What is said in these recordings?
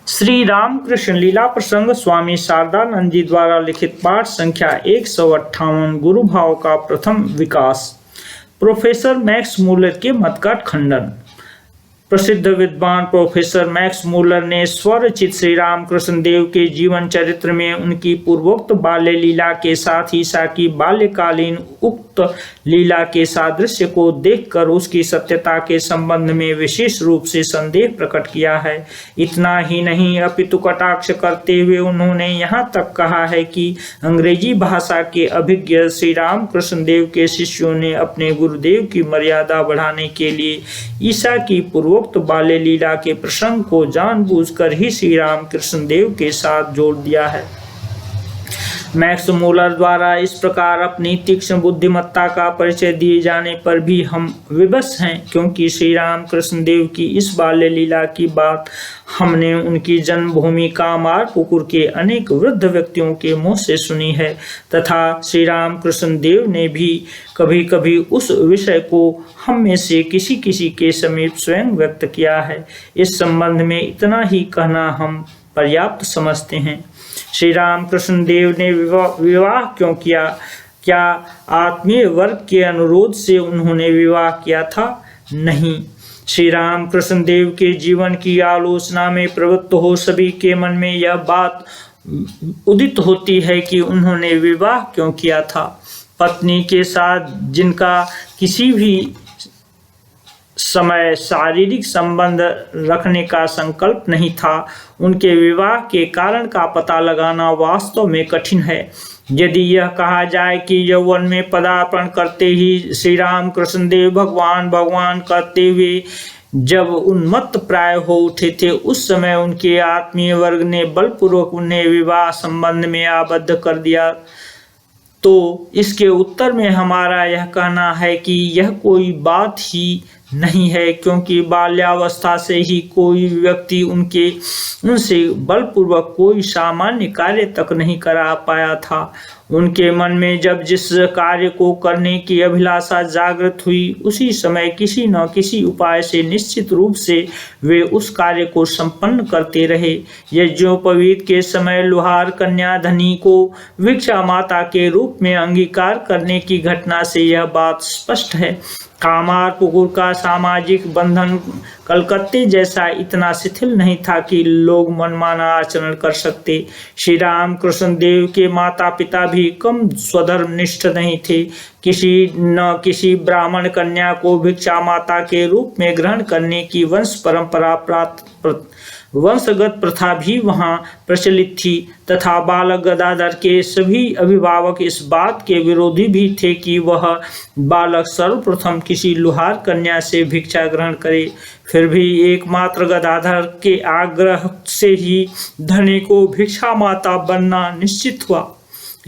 श्री रामकृष्ण लीला प्रसंग स्वामी शारदानंद जी द्वारा लिखित पाठ संख्या 158 गुरु भाव का प्रथम विकास। प्रोफेसर मैक्स मूलर के मत का खंडन। प्रसिद्ध विद्वान प्रोफेसर मैक्स मूलर ने स्वरचित श्री रामकृष्ण देव के जीवन चरित्र में उनकी पूर्वोक्त बाल्य लीला के साथ ही साकी बाल्यकालीन उक्त लीला के सादृश्य को देखकर उसकी सत्यता के संबंध में विशेष रूप से संदेह प्रकट किया है। इतना ही नहीं अपितु कटाक्ष करते हुए उन्होंने यहाँ तक कहा है कि अंग्रेजी भाषा के अभिज्ञ श्री रामकृष्ण देव के शिष्यों ने अपने गुरुदेव की मर्यादा बढ़ाने के लिए ईसा की पूर्वोक्त बाल्य लीला के प्रसंग को जानबूझकर ही श्री रामकृष्ण देव के साथ जोड़ दिया है। मैक्स मूलर द्वारा इस प्रकार अपनी तीक्ष्ण बुद्धिमत्ता का परिचय दिए जाने पर भी हम विवश हैं, क्योंकि श्री रामकृष्ण देव की इस बाल्य लीला की बात हमने उनकी जन्मभूमि कामारपुकुर के अनेक वृद्ध व्यक्तियों के मुंह से सुनी है तथा श्री रामकृष्ण देव ने भी कभी कभी उस विषय को हम में से किसी किसी के समीप स्वयं व्यक्त किया है। इस संबंध में इतना ही कहना हम पर्याप्त समझते हैं। श्री रामकृष्ण देव ने विवाह क्यों किया? क्या आत्मीय वर्ग के अनुरोध से उन्होंने विवाह किया था? नहीं। श्री रामकृष्ण देव के जीवन की आलोचना में प्रवृत्त हो सभी के मन में यह बात उदित होती है कि उन्होंने विवाह क्यों किया था। पत्नी के साथ जिनका किसी भी समय शारीरिक संबंध रखने का संकल्प नहीं था, उनके विवाह के कारण का पता लगाना वास्तव में कठिन है। यदि यह कहा जाए कि यौवन में पदार्पण करते ही श्री रामकृष्ण देव भगवान भगवान करते हुए जब उन्मत्त प्राय हो उठे थे, उस समय उनके आत्मीय वर्ग ने बलपूर्वक उन्हें विवाह संबंध में आबद्ध कर दिया, तो इसके उत्तर में हमारा यह कहना है कि यह कोई बात ही नहीं है, क्योंकि बाल्यावस्था से ही कोई व्यक्ति उनसे बलपूर्वक कोई सामान्य कार्य तक नहीं करा पाया था। उनके मन में जब जिस कार्य को करने की अभिलाषा जागृत हुई, उसी समय किसी न किसी उपाय से निश्चित रूप से वे उस कार्य को संपन्न करते रहे। यज्ञोपवीत के समय लुहार कन्या धनी को भिक्षा माता के रूप में अंगीकार करने की घटना से यह बात स्पष्ट है। कामारपुकुर का सामाजिक बंधन कलकत्ते जैसा इतना शिथिल नहीं था कि लोग मनमाना आचरण कर सकते। श्री रामकृष्ण देव के माता पिता भी कम स्वधर्मनिष्ठ नहीं थे। किसी ब्राह्मण कन्या को भिक्षा माता के रूप में ग्रहण करने की वंशगत प्रथा भी वहां प्रचलित थी तथा बालक गदाधर के सभी अभिभावक इस बात के विरोधी भी थे कि वह बालक सर्वप्रथम किसी लुहार कन्या से भिक्षा ग्रहण करे। फिर भी एकमात्र गदाधर के आग्रह से ही धनी को भिक्षा माता बनना निश्चित हुआ।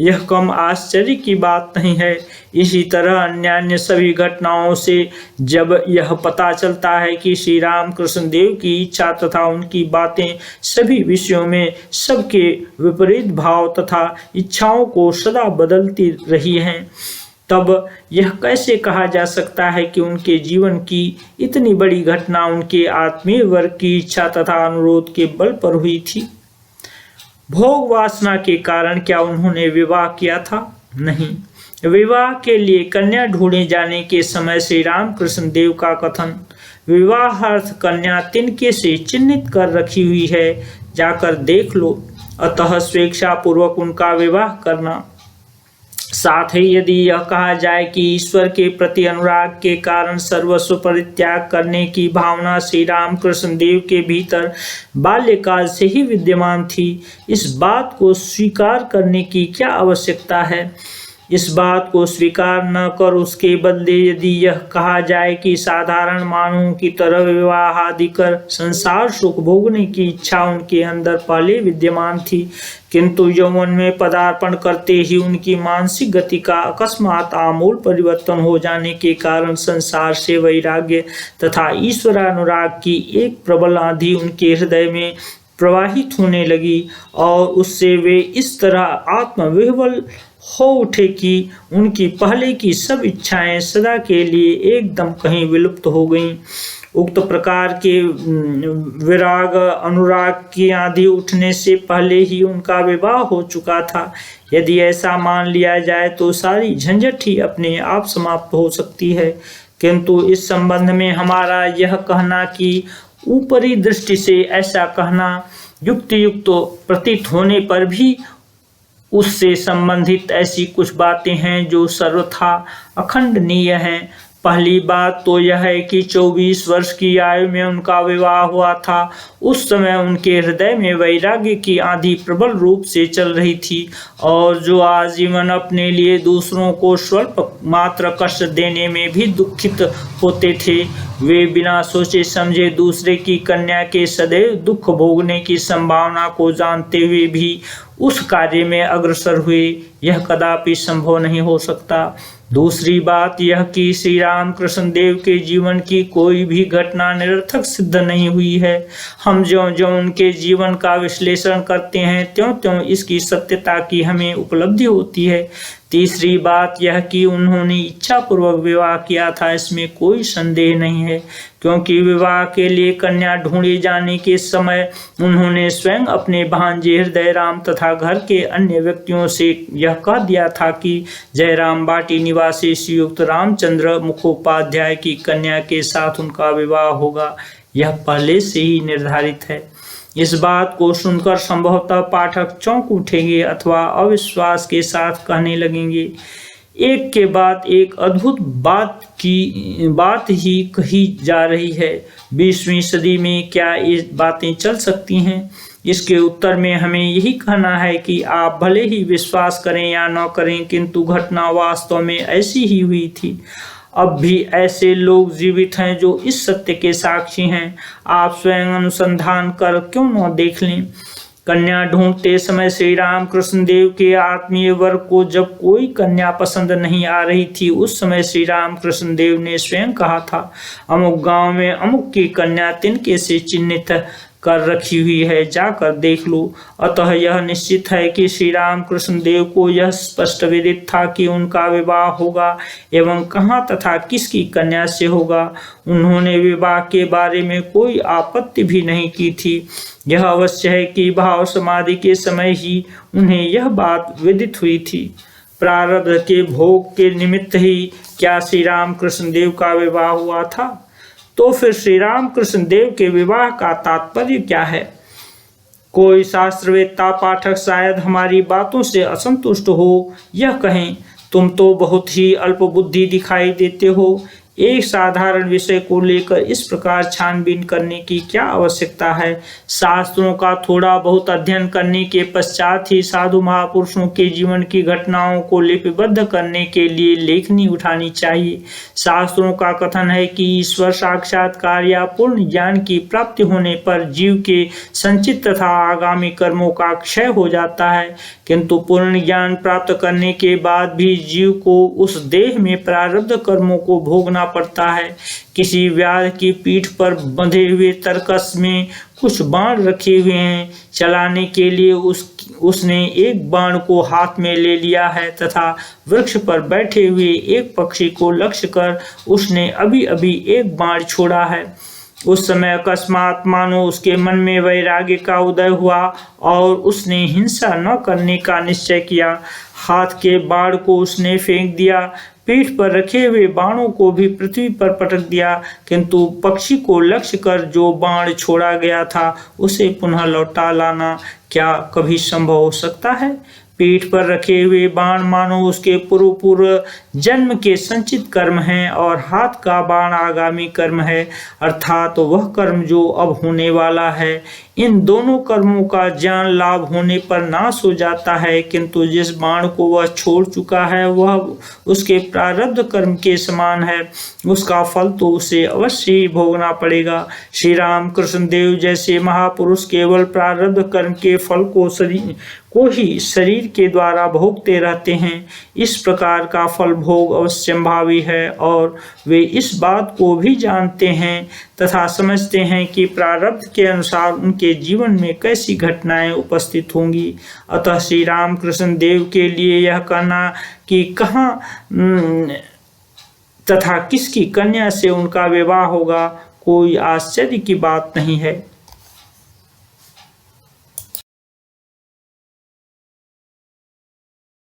यह कम आश्चर्य की बात नहीं है। इसी तरह अन्य सभी घटनाओं से जब यह पता चलता है कि श्री रामकृष्ण देव की इच्छा तथा उनकी बातें सभी विषयों में सबके विपरीत भाव तथा इच्छाओं को सदा बदलती रही हैं, तब यह कैसे कहा जा सकता है कि उनके जीवन की इतनी बड़ी घटना उनके आत्मीय वर्ग की इच्छा तथा अनुरोध के बल पर हुई थी? भोग वासना के कारण क्या उन्होंने विवाह किया था? नहीं। विवाह के लिए कन्या ढूंढे जाने के समय श्री रामकृष्ण देव का कथन, विवाहार्थ कन्या तिनके से चिन्हित कर रखी हुई है, जाकर देख लो, अतः स्वेच्छापूर्वक उनका विवाह करना। साथ ही यदि यह कहा जाए कि ईश्वर के प्रति अनुराग के कारण सर्वस्व परित्याग करने की भावना श्री रामकृष्ण देव के भीतर बाल्यकाल से ही विद्यमान थी, इस बात को स्वीकार करने की क्या आवश्यकता है? इस बात को स्वीकार न कर उसके बदले यदि यह कहा जाए कि साधारण मानवों की तरह विवाह आदि कर संसार सुख भोगने की इच्छा उनके अंदर पहले विद्यमान थी, किंतु यौवन में पदार्पण करते ही उनकी मानसिक गति का अकस्मात आमूल परिवर्तन हो जाने के कारण संसार से वैराग्य तथा ईश्वरानुराग की एक प्रबल आंधी उनके हृदय में प्रवाहित होने लगी और उससे वे इस तरह आत्मविह्वल हो उठे कि उनकी पहले की सब इच्छाएं सदा के लिए एकदम कहीं विलुप्त हो गईं। उक्त प्रकार के विराग अनुराग की आंधी उठने से पहले ही उनका विवाह हो चुका था। यदि ऐसा मान लिया जाए तो सारी झंझट ही अपने आप समाप्त हो सकती है। किंतु इस संबंध में हमारा यह कहना कि ऊपरी दृष्टि से ऐसा कहना युक्तियुक्त प्रतीत होने पर भी उससे संबंधित ऐसी कुछ बातें हैं जो सर्वथा अखंडनीय हैं। पहली बात तो यह है कि 24 वर्ष की आयु में उनका विवाह हुआ था। उस समय उनके हृदय में वैराग्य की आंधी प्रबल रूप से चल रही थी और जो आजीवन अपने लिए दूसरों को स्वल्प मात्र कष्ट देने में भी दुखित होते थे, वे बिना सोचे समझे दूसरे की कन्या के सदैव दुख भोगने की संभावना को जानते हुए भी उस कार्य में अग्रसर हुए। यह कदापि संभव नहीं हो सकता। दूसरी बात यह कि श्री रामकृष्ण देव के जीवन की कोई भी घटना निरर्थक सिद्ध नहीं हुई है। हम ज्यों ज्यों उनके जीवन का विश्लेषण करते हैं त्यों त्यों इसकी सत्यता की हमें उपलब्धि होती है। तीसरी बात यह कि उन्होंने इच्छापूर्वक विवाह किया था, इसमें कोई संदेह नहीं है, क्योंकि विवाह के लिए कन्या ढूंढे जाने के समय उन्होंने स्वयं अपने भांजे हृदय राम तथा घर के अन्य व्यक्तियों से यह कह दिया था कि जयराम बाटी निवासी श्रीयुक्त रामचंद्र मुखोपाध्याय की कन्या के साथ उनका विवाह होगा। यह पहले से ही निर्धारित है। इस बात को सुनकर संभवतः पाठक चौंक उठेंगे अथवा अविश्वास के साथ कहने लगेंगे, एक के बाद एक अद्भुत बात ही कही जा रही है। 20वीं सदी में क्या ये बातें चल सकती हैं? इसके उत्तर में हमें यही कहना है कि आप भले ही विश्वास करें या न करें, किंतु घटना वास्तव में ऐसी ही हुई थी। अब भी ऐसे लोग जीवित हैं जो इस सत्य के साक्षी हैं। आप स्वयं अनुसंधान कर क्यों न देख लें। कन्या ढूंढते समय श्री रामकृष्ण देव के आत्मीय वर्ग को जब कोई कन्या पसंद नहीं आ रही थी, उस समय श्री रामकृष्ण देव ने स्वयं कहा था, अमुक गांव में अमुक की कन्या तिनके से चिन्हित कर रखी हुई है, जाकर देख लो। अतः यह निश्चित है कि श्री रामकृष्ण देव को यह स्पष्ट विदित था कि उनका विवाह होगा एवं कहाँ तथा किसकी कन्या से होगा। उन्होंने विवाह के बारे में कोई आपत्ति भी नहीं की थी। यह अवश्य है कि भाव समाधि के समय ही उन्हें यह बात विदित हुई थी। प्रारब्ध के भोग के निमित्त ही क्या श्री रामकृष्ण देव का विवाह हुआ था? तो फिर श्री रामकृष्ण देव के विवाह का तात्पर्य क्या है? कोई शास्त्रवेत्ता पाठक शायद हमारी बातों से असंतुष्ट हो, यह कहें, तुम तो बहुत ही अल्पबुद्धि दिखाई देते हो। एक साधारण विषय को लेकर इस प्रकार छानबीन करने की क्या आवश्यकता है? शास्त्रों का थोड़ा बहुत अध्ययन करने के पश्चात ही साधु महापुरुषों के जीवन की घटनाओं को लिपिबद्ध करने के लिए लेखनी उठानी चाहिए। शास्त्रों का कथन है कि ईश्वर साक्षात्कार या पूर्ण ज्ञान की प्राप्ति होने पर जीव के संचित तथा आगामी कर्मों का क्षय हो जाता है, किंतु पूर्ण ज्ञान प्राप्त करने के बाद भी जीव को उस देह में प्रारब्ध कर्मों को भोगना पड़ता है। किसी व्याध की पीठ पर बंधे हुए तरकस में कुछ बाण रखे हुए हैं, चलाने के लिए उसने एक बाण को हाथ में ले लिया है तथा वृक्ष पर बैठे हुए एक पक्षी को लक्ष्य कर उसने अभी अभी एक बाण छोड़ा है। उस समय अकस्मात मानो उसके मन में वैराग्य का उदय हुआ और उसने हिंसा न करने का निश्चय किया। हाथ के बाण को उसने फेंक दिया, पीठ पर रखे हुए बाणों को भी पृथ्वी पर पटक दिया, किंतु पक्षी को लक्ष्य कर जो बाण छोड़ा गया था उसे पुनः लौटा लाना क्या कभी संभव हो सकता है? पीठ पर रखे हुए बाण मानो उसके पूर्व जन्म के संचित कर्म हैं और हाथ का बाण आगामी कर्म है, अर्थात वह कर्म जो अब होने वाला है। इन दोनों कर्मों का ज्ञान लाभ होने पर नाश हो जाता है, किंतु जिस बाण को वह छोड़ चुका है वह उसके प्रारब्ध कर्म के समान है, उसका फल तो उसे अवश्य ही भोगना पड़ेगा। श्री रामकृष्ण देव जैसे महापुरुष केवल प्रारब्ध कर्म के फल को ही शरीर के द्वारा भोगते रहते हैं। इस प्रकार का फल भोग अवश्यंभावी है और वे इस बात को भी जानते हैं तथा समझते हैं कि प्रारब्ध के अनुसार उनके जीवन में कैसी घटनाएं उपस्थित होंगी। अतः श्री रामकृष्ण देव के लिए यह कहना कि कहाँ तथा किसकी कन्या से उनका विवाह होगा कोई आश्चर्य की बात नहीं है।